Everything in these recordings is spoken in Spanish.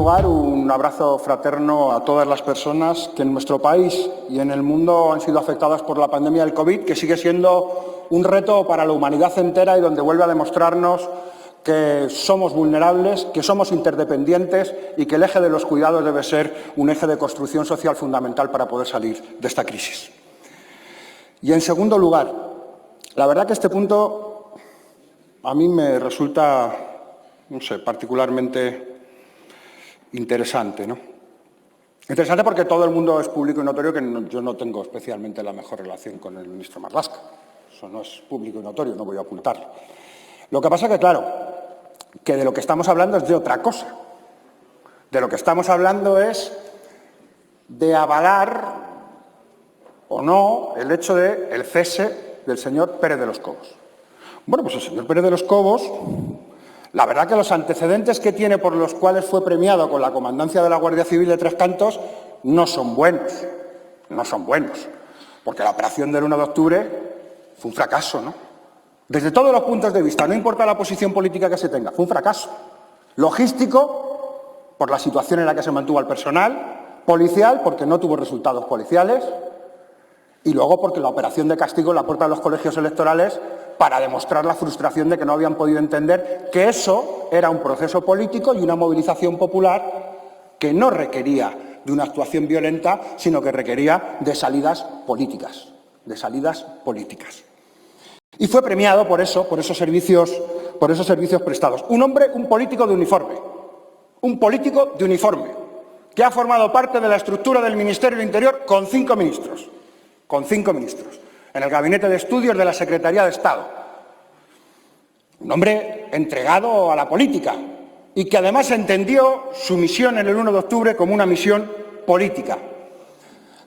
lugar, un abrazo fraterno a todas las personas que en nuestro país y en el mundo han sido afectadas por la pandemia del COVID, que sigue siendo un reto para la humanidad entera y donde vuelve a demostrarnos que somos vulnerables, que somos interdependientes y que el eje de los cuidados debe ser un eje de construcción social fundamental para poder salir de esta crisis. Y en segundo lugar, la verdad que este punto a mí me resulta, no sé, particularmente interesante, ¿no? Interesante porque todo el mundo es público y notorio que yo no tengo especialmente la mejor relación con el ministro Marlaska. Eso no es público y notorio, no voy a ocultarlo. Lo que pasa que, claro, que de lo que estamos hablando es de otra cosa. De lo que estamos hablando es de avalar o no el hecho del cese del señor Pérez de los Cobos. Bueno, pues el señor Pérez de los Cobos, la verdad que los antecedentes que tiene por los cuales fue premiado con la comandancia de la Guardia Civil de Tres Cantos no son buenos, porque la operación del 1 de octubre fue un fracaso, ¿no? Desde todos los puntos de vista, no importa la posición política que se tenga, fue un fracaso. Logístico, por la situación en la que se mantuvo al personal, policial, porque no tuvo resultados policiales, y luego porque la operación de castigo en la puerta de los colegios electorales para demostrar la frustración de que no habían podido entender que eso era un proceso político y una movilización popular que no requería de una actuación violenta, sino que requería de salidas políticas, Y fue premiado por eso, por esos servicios prestados. Un político de uniforme, que ha formado parte de la estructura del Ministerio del Interior con 5 ministros. En el Gabinete de Estudios de la Secretaría de Estado. Un hombre entregado a la política y que además entendió su misión en el 1 de octubre como una misión política.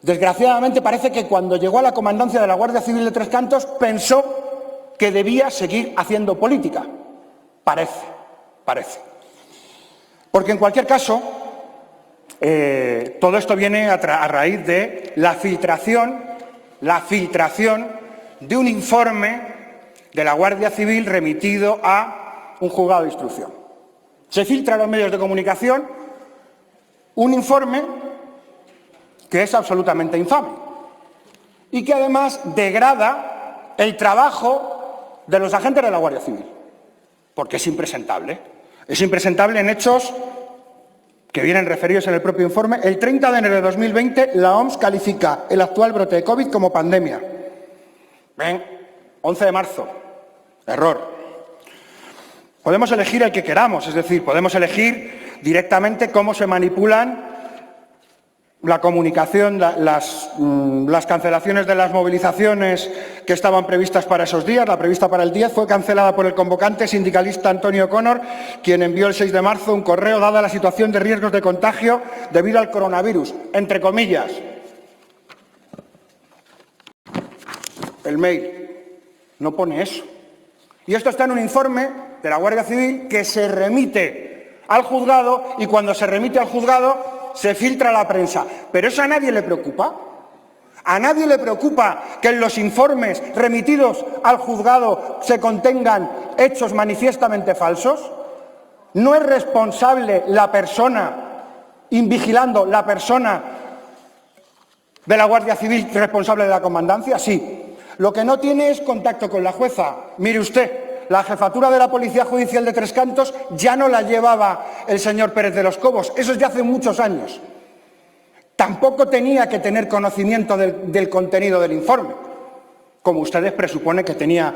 Desgraciadamente parece que cuando llegó a la comandancia de la Guardia Civil de Tres Cantos pensó que debía seguir haciendo política. Parece. Porque en cualquier caso, todo esto viene a raíz de la filtración de un informe de la Guardia Civil remitido a un juzgado de instrucción. Se filtra a los medios de comunicación un informe que es absolutamente infame y que además degrada el trabajo de los agentes de la Guardia Civil, porque es impresentable. Es impresentable en hechos que vienen referidos en el propio informe. El 30 de enero de 2020, la OMS califica el actual brote de COVID como pandemia. 11 de marzo, error. Podemos elegir el que queramos, es decir, podemos elegir directamente cómo se manipulan la comunicación, las cancelaciones de las movilizaciones que estaban previstas para esos días. La prevista para el 10 fue cancelada por el convocante sindicalista Antonio O'Connor, quien envió el 6 de marzo un correo dada la situación de riesgos de contagio debido al coronavirus, entre comillas. El mail no pone eso. Y esto está en un informe de la Guardia Civil que se remite al juzgado y cuando se remite al juzgado se filtra a la prensa. ¿Pero eso a nadie le preocupa? ¿A nadie le preocupa que en los informes remitidos al juzgado se contengan hechos manifiestamente falsos? ¿No es responsable la persona invigilando, la persona de la Guardia Civil responsable de la comandancia? Sí. Lo que no tiene es contacto con la jueza. Mire usted, la jefatura de la Policía Judicial de Tres Cantos ya no la llevaba el señor Pérez de los Cobos, eso es de hace muchos años. Tampoco tenía que tener conocimiento del contenido del informe, como ustedes presuponen que tenía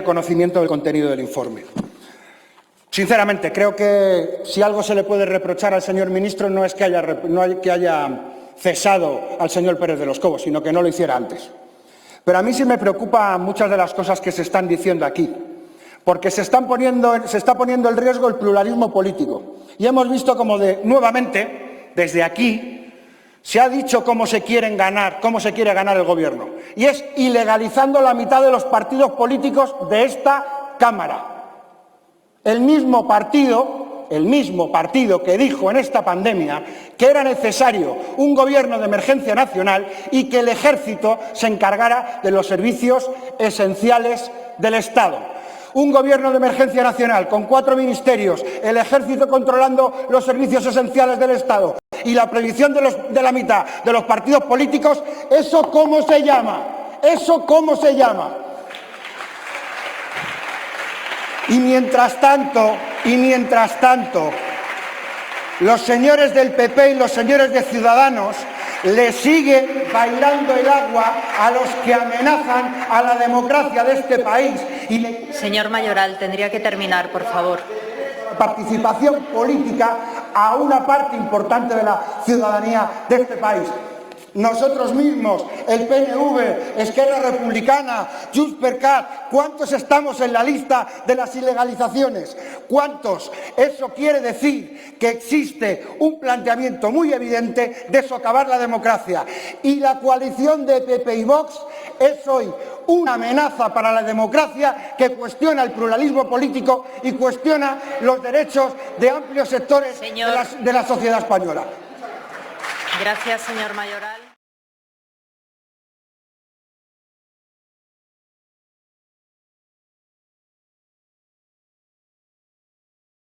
conocimiento del contenido del informe. Sinceramente, creo que si algo se le puede reprochar al señor ministro no es que haya cesado al señor Pérez de los Cobos, sino que no lo hiciera antes. Pero a mí sí me preocupan muchas de las cosas que se están diciendo aquí, porque se está poniendo en riesgo el pluralismo político. Y hemos visto como nuevamente, desde aquí, se ha dicho cómo se quiere ganar el gobierno. Y es ilegalizando la mitad de los partidos políticos de esta Cámara. El mismo partido que dijo en esta pandemia que era necesario un gobierno de emergencia nacional y que el Ejército se encargara de los servicios esenciales del Estado. un gobierno de emergencia nacional con 4 ministerios, el ejército controlando los servicios esenciales del Estado y la prohibición de la mitad de los partidos políticos, ¿eso cómo se llama? ¿Eso cómo se llama? Y mientras tanto, los señores del PP y los señores de Ciudadanos le siguen bailando el agua a los que amenazan a la democracia de este país. Señor Mayoral, tendría que terminar, por favor. Participación política a una parte importante de la ciudadanía de este país. Nosotros mismos, el PNV, Esquerra Republicana, Junts per Cat, ¿cuántos estamos en la lista de las ilegalizaciones? ¿Cuántos? Eso quiere decir que existe un planteamiento muy evidente de socavar la democracia. Y la coalición de PP y Vox es hoy una amenaza para la democracia que cuestiona el pluralismo político y cuestiona los derechos de amplios sectores de la sociedad española. Gracias, señor Mayoral.